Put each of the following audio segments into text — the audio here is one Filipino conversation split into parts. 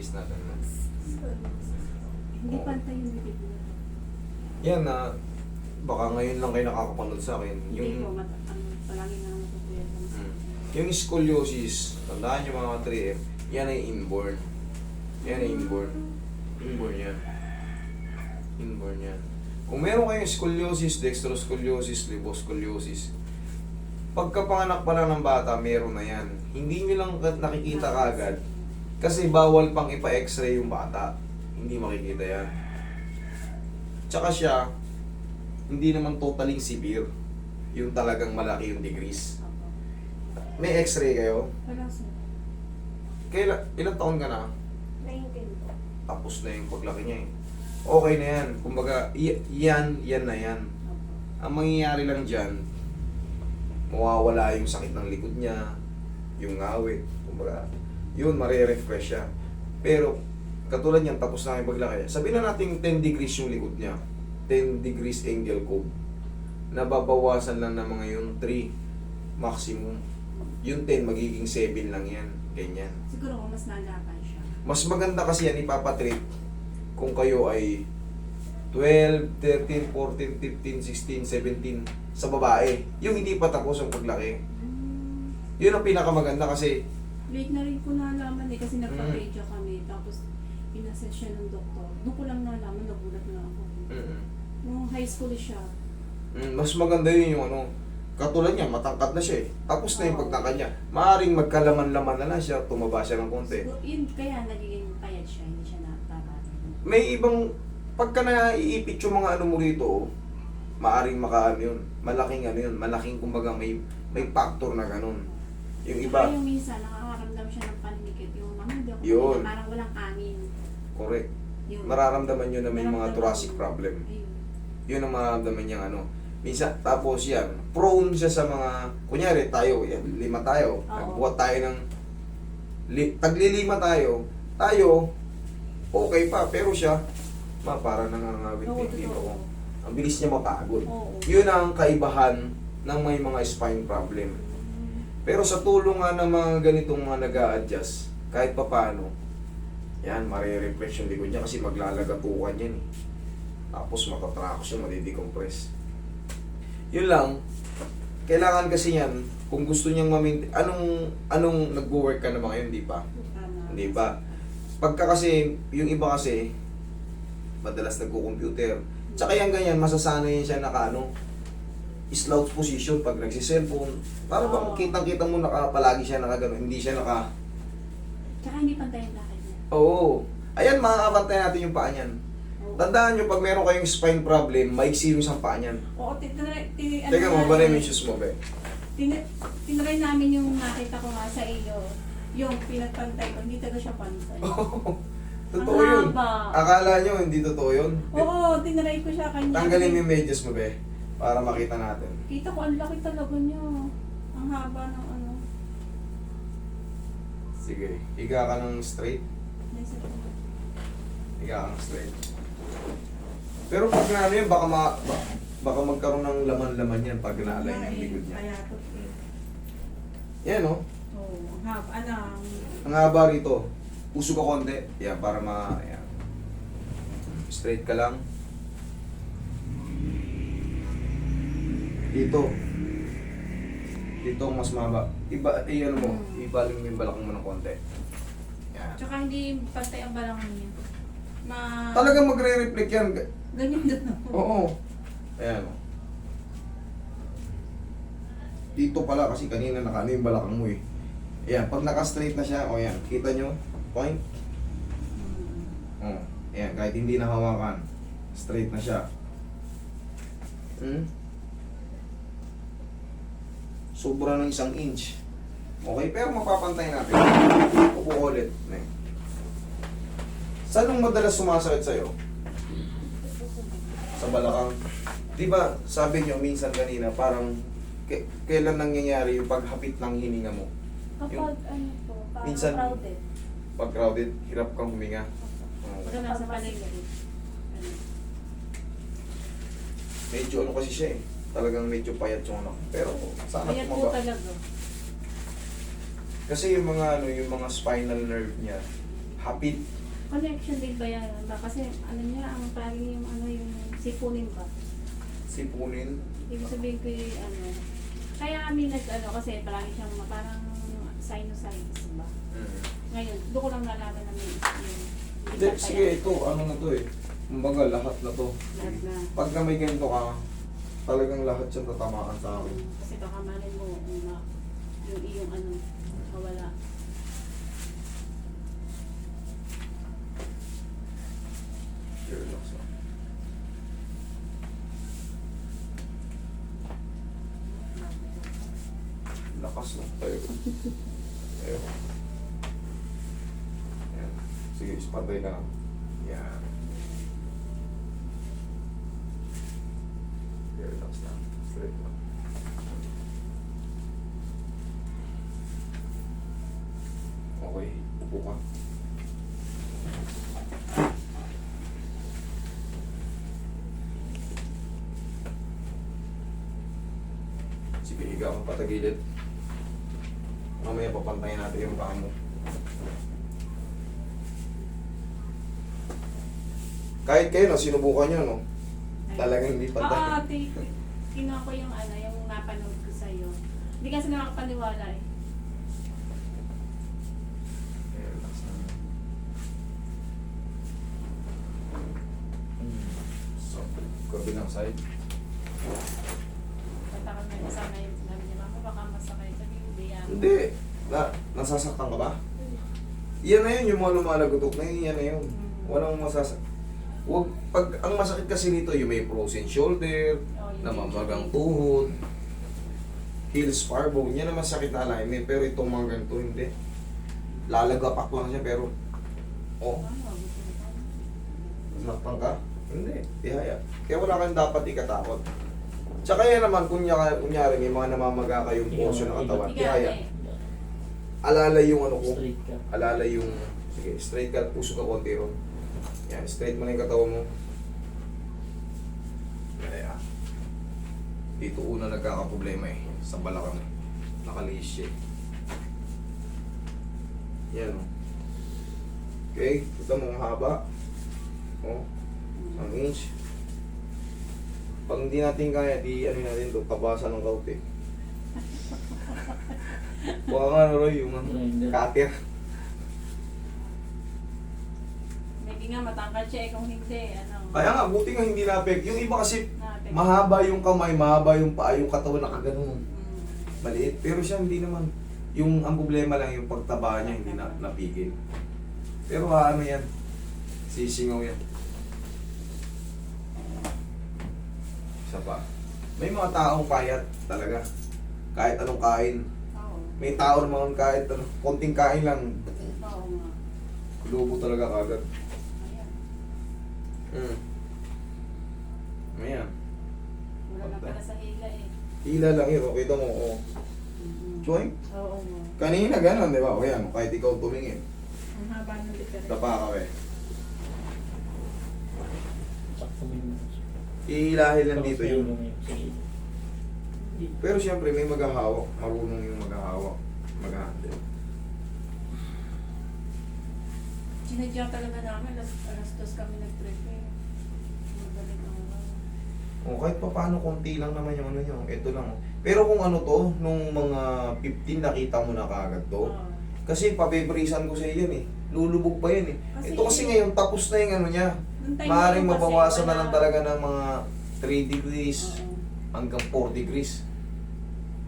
Squeeze natin. Hindi pantay yung bibig niya. Yan na, baka ngayon lang kayo nakakapanood sa akin. Hindi po, palagi nga matutuyad lang sa Yung scoliosis, tandaan nyo mga 3M, yan ay inborn. Yan ay inborn. Inborn yan. Inborn yan. Kung meron kayong scoliosis, dextroscoliosis, liboscoliosis, pagkapanganak pa lang ng bata, meron na yan. Hindi nyo lang nakikita kagad kasi bawal pang ipa-x-ray yung bata. Hindi makikita yan. Tsaka siya, hindi naman totally severe. Yung talagang malaki yung degrees. May x-ray kayo? Wala sir. Ilang taon ka na? 19 po. Tapos na yung paglaki niya eh. Okay na yan. Kumbaga, yan na yan. Ang mangyayari lang dyan, mawawala yung sakit ng likod niya, yung ngawit. Kumbaga, yun, marerefresh siya. Pero, katulad yan, tapos na yung paglaki. Sabihin na natin 10 degrees yung likod niya. 10 degrees angle cove. Nababawasan lang ng mga yung 3 maximum. Yung 10, magiging 7 lang yan. Ganyan. Siguro kung mas nalakan siya. Mas maganda kasi yan ipapatreat kung kayo ay 12, 13, 14, 15, 16, 17 sa babae. Yung hindi pa tapos ang paglaki. Yun ang pinakamaganda kasi Late na rin ko nalaman kasi nagpa-pedia kami. Tapos, inassess siya ng doktor. Doon ko lang nalaman, nagulat na ako. Nung high school siya. mas maganda yun yung ano. Katulad niya, matangkad na siya eh. Tapos na yung pagtangkad niya. Maaring magkalaman-laman na lang siya, tumaba siya ng konti. Siguro, yun kaya nagiging payat siya, hindi siya natatari. May ibang, pagka naiipit yung mga ano mo rito, maaring makaano yun. Malaking ano yun. Malaking kumbaga may factor na ganun. Yung iba, Kaya yung minsan, nakakaramdam siya ng panikit. Yung mga hindi ako Yun. parang walang kanin. correct. Yun. Mararamdaman nyo na may mga Nararamdaman thoracic ko. problem. Ayun. Yun ang mararamdaman niyang ano. Minsan, tapos yan, prone siya sa mga, kunyari tayo, yan, 5 tayo, Oo. nagbuhat tayo ng, taglilima tayo, okay pa, pero siya, parang nangangawit Oo, din dito ko. totoo. Ang bilis niya mapagod. Oo. Yun ang kaibahan ng may mga spine problem. Pero sa tulong nga ng mga ganitong mga nag-a-adjust, kahit pa paano, yan, marirefresh yung likod niya kasi maglalagatukan yan eh. Tapos matatrax siya, madidecompress. Yun lang, kailangan kasi yan, kung gusto niyang anong nagwo-work ka na ba ngayon, di pa? Tama. Hindi pa. Pagka kasi, yung iba kasi, madalas nagko-computer. Tsaka yan ganyan, masasanay siya slouch position pag nagsiselfone. Para bang Oo. kitang-kita mo palagi siya nakagano, hindi siya naka... Tsaka hindi pantay ang lakad niya. Oo. Ayan, makakabantay natin yung paa niyan. Oo. Tandaan nyo, pag meron kayong spine problem, maiksi yung isang paa niyan. Oo, Teka mo, ba na yung shoes mo, be? tinry namin yung nakita ko nga sa iyo. Yung pinagpantay ko, hindi talaga siya pantay. Totoo Ang yun. haba. Akala nyo, hindi totoo yun. Oo, tinry ko siya kanya. Tanggalin mo yung medyas mo, be. Para makita natin. Kita ko, ang laki talaga niya. Ang haba ng ano. Sige, higa ka ng straight. Nasa- Higa ka ng straight. Pero pag na ano yun, baka magkaroon ng laman-laman yan pag na-align yung likod niya. Kaya to. Yan, no? Oo, ang haba. Ano, Ang haba rito. Puso ka konti. Yan, para yan. Straight ka lang. Dito. Dito ang mas mahaba. Ano mo, ibaling mo yung balakang mo ng konti. Yan. tsaka hindi pantay ang balangan niya. Talagang magre-reflect yan. Ganyan din. Oo. Ayan. Dito pala kasi kanina nakano yung balakang mo eh. Ayan, pag naka-straight na siya, o yan, kita nyo, point. Oh, ayan, kahit hindi nahawakan, straight na siya. Sobra ng 1 inch. Okay, pero mapapantay natin. Upo ulit. Saan ang madalas sumasakit sa'yo? Sa balakang. Di ba, sabi nyo minsan kanina, parang kailan nangyayari yung paghapit ng hininga mo? Kapag ano po, parang Minsan- crowded. Pag crowded, hirap kang huminga. Oh. Pag nasa paligid. Ano. Medyo ano kasi siya eh. Talagang medyo payat yung anak. Pero sana Kaya po tumaba. talaga. Kasi yung mga spinal nerve niya, Hapit. Connection din ba yan? Kasi ano niya, ang parang yung ano yung sipunin ba? Sipunin. Ibig sabihin ko yung ano. Kaya kami nag-ano kasi parang siyang parang sinusitis ba? Ngayon, doon ko lang nalaman na may yung Hindi, sige, ito, ano na to eh. Kumbaga, lahat na to. lahat na. Pagka may ganito ka, talagang lahat siya tatamaan sa akin. Kasi baka malay mo yung iyong ano, mawala. Relax lang. Lakas lang tayo. Ayun. Ayan. Sige, ispantay ka lang. Yan. Relax lang. Straight lang. Okay, upo ka. Sige, higa kang patagilid. Mamaya papantayin natin yung paa mo. Kahit kayo na sinubukan nyo, no? Talagang hindi pantay. Kinuha ko yung ano, yung napanood ko sa'yo. Hindi kasi nakakapaniwala eh. Relax lang. So, kabilang side. Tatakal na yung sana yung sinabi niya, mama baka masakay. Sabi hindi yan. Hindi. Nasasaktan ka ba? Yan na yun, yung mga lumalagotok na yun, yan na yun. Walang masasaktan. Wag, pag ang masakit kasi nito, yung may frozen shoulder, namamagang tuhod, heel spar bone, yan naman sakit na alignment. Pero itong mga ganito, hindi. Lalagapak lang siya, pero, oh, nasaktan ka? Hindi, tihaya. Kaya wala kang dapat ikatakot. Tsaka yan naman, kunyari may mga namamaga kayong portion ng katawan, tihaya. Alala yung ano ko, Straight ka. alala yung, sige, straight ka, puso ka konti ron. Yan, straight mo na yung katawan mo. Kaya, dito una nagkakaproblema eh, sa balakang. Nakalihis siya eh. Yan o. Okay, ito mo ang haba. O, ang inch. Pag hindi natin kaya, di ano natin ito, tabasan ng kaute. Baka nga Roy, yung cutter. Maybe nga matangkad siya eh kung hindi, ano. Kaya nga, buti nga hindi na-affect. Yung iba kasi, na-affect. mahaba yung kamay, mahaba yung paa, yung katawan nakaganon. Mm. Maliit. Pero siya hindi naman. Yung ang problema lang yung pagtaba niya hindi na napigil. Pero ano yan? Sisingaw yan. Isa pa. May mga taong payat talaga. Kahit anong kain. Oo. May tao naman kahit ano, konting kain lang. Oo nga. Lubo talaga kagad. Ayan. Ayan. Wala na pala sa hila eh. Hila lang yun. Kita mo, oh. Mm-hmm. Choy? Oo nga. Kanina ganon, di ba? O yan, kahit ikaw tumingin. Ang haba ng diferensya. Dapa ka eh. Sakto mo yun. Ihilahin lang dito Tapos yun. yun yung sige. Pero siyempre may maghahawak. Marunong yung maghahawak. Mag-handle. Sinadya talaga namin, alas 2 kami nag-trip eh. Magaling ang O kahit pa paano konti lang naman yung ano nyo. Ito lang. Pero kung ano to, nung mga 15 nakita mo na kagad to. Kasi papibrisan ko sa yan eh. Lulubog pa yan eh. Kasi Ito kasi ngayon tapos na yung ano niya. Maaaring mabawasan na lang talaga ng mga 3 degrees hanggang 4 degrees.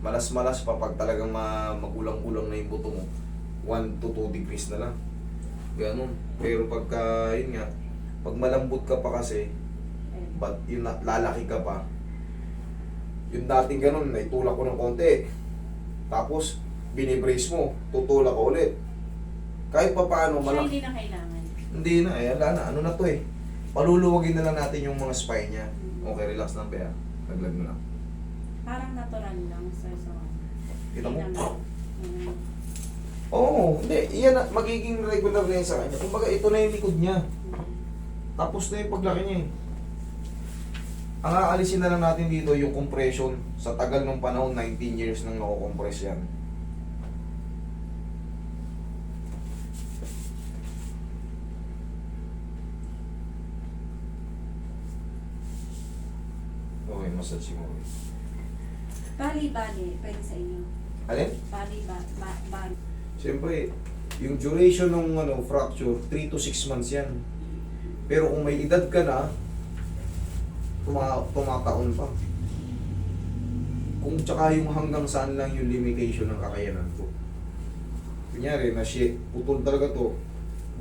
Malas-malas pa pag talagang magulang-ulang na yung buto mo. 1 to 2 degrees na lang. Ganun. Pero pagka, yun nga, pag malambot ka pa kasi, but yung lalaki ka pa, yung dating ganun, naitulak ko ng konti. Tapos, binibrace mo, tutulak ko ulit. Kahit pa paano, Siya hindi na kailangan. hindi na, eh, wala na. Ano na to eh. Paluluwagin na lang natin yung mga spine niya. Okay, relax lang, Bea. Naglag mo lang. Parang natural lang sa Kita mo? Hindi naman. Oo, hindi. Iyan na, magiging regular na yan sa kanya. Kumbaga, ito na yung likod niya. Tapos na yung paglaki niya eh. Ang aalisin na lang natin dito yung compression. Sa tagal ng panahon, 19 years nang nako-compress yan. massage mo. Bali, pwede sa inyo. Alin? Bali. Siyempre, yung duration ng fracture, 3 to 6 months yan. Pero kung may edad ka na, tumataon pa. Kung tsaka yung hanggang saan lang yung limitation ng kakayanan ko. Kunyari, putol talaga to.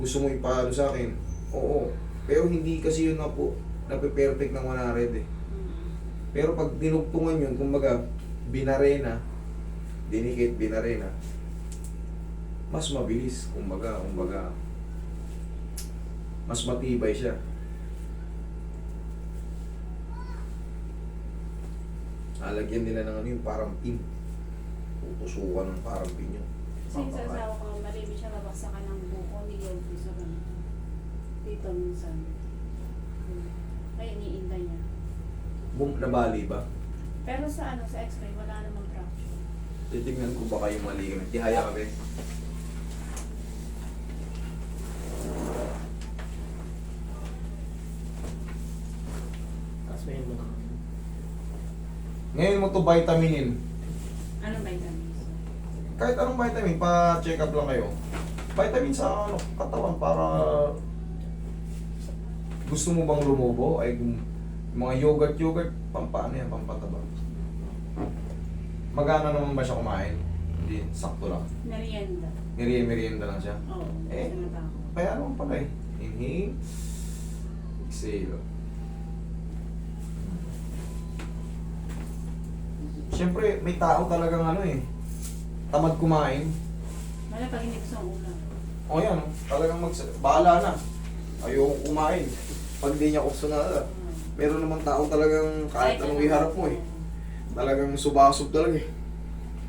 Gusto mo ipahalo sa akin? Oo. Pero hindi kasi yun na po, nape-perfect ng 100 eh. Pero pag dinugtungan yun, kumbaga, binarena, dinikit, binarena, mas mabilis, kumbaga, mas matibay siya. Alagyan nila ng yung parang pin. Tutusukan ng parang pin yun. Kasi yung sasawa ko, malibig siya babaksakan ng buko ni Yogi sa ganun. Dito minsan. Kaya iniinda niya. Nabali ba? Pero sa x-ray, wala namang fracture. Titignan ko baka yung mali. Tihaya kami. Tapos may mga Ngayon mo to vitaminin. Ano vitamins? Kahit anong vitamin, pa-check up lang kayo. Vitamin sa katawan para gusto mo bang lumobo? Ay mga yogurt, pampaano yan, pampataba. Magana naman ba siya kumain? Hindi, sakto lang. Merienda. Merienda lang siya. Oo. Eh, Sinata ko. kaya naman pala eh. Inhale. Exhale. Siyempre, may tao talagang tamad kumain. Wala pag hindi gusto ang ulam. O yan, talagang bahala na. Ayoko kumain. Pag di niya gusto na, meron naman tao talagang kahit anong iharap mo eh. Talagang subasub talaga eh.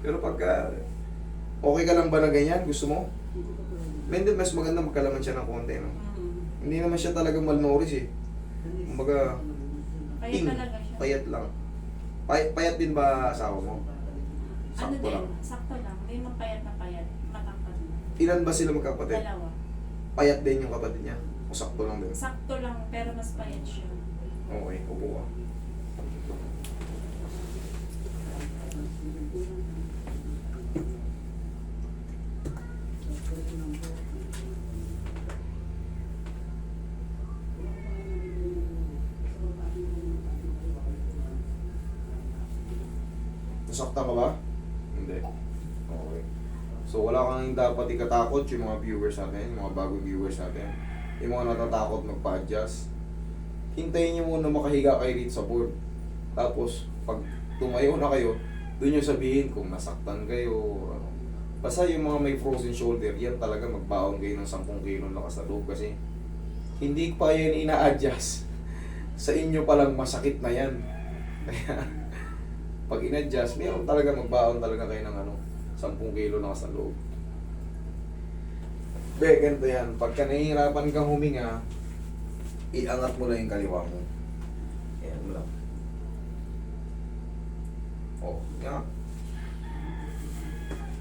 Pero pagka okay ka lang ba na ganyan, gusto mo? Hindi, mas maganda magkalaman siya ng konti, no? Hindi naman siya talagang malnourished eh. Kumbaga, Kaya talaga siya. payat lang. Payat din ba asawa mo? Ano Sakto din, lang. sakto lang. Hindi naman payat na payat. Matangkad na. Ilan ba sila magkapatid? Dalawa. Payat din yung kapatid niya? O sakto lang din? Sakto lang, pero mas payat siya. Okay, upo ka. Nasaktan ka ba? Hindi. Okay. So wala kang dapat ikatakot yung mga viewers natin, yung mga bagong viewers natin. Yung mga natatakot magpa-adjust. Hintayin nyo muna makahiga kayo rito sa board. Tapos, pag tumayo na kayo, doon nyo sabihin kung nasaktan kayo. Ano. Basta yung mga may frozen shoulder, yan talaga magbaon kayo ng 10 kilo lakas na loob kasi hindi pa yan ina-adjust. Sa inyo palang masakit na yan. Kaya, pag in-adjust, meron talaga magbaon talaga kayo ng 10 kilo lakas na loob. Ganito yan. Pagka nahihirapan kang huminga, iangat mo lang yung kaliwa mo. Ayan mo lang. O, nga.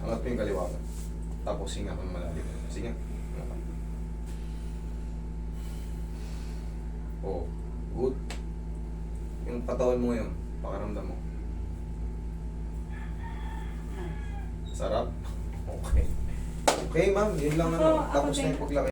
Angat mo yung kaliwa mo. Tapos hinga kang malalim. Sige. O, good. Yung katawan mo yun, pakaramdam mo. Sarap? Okay. Okay ma'am, yun lang Ako Tapos na din. yung paglaki.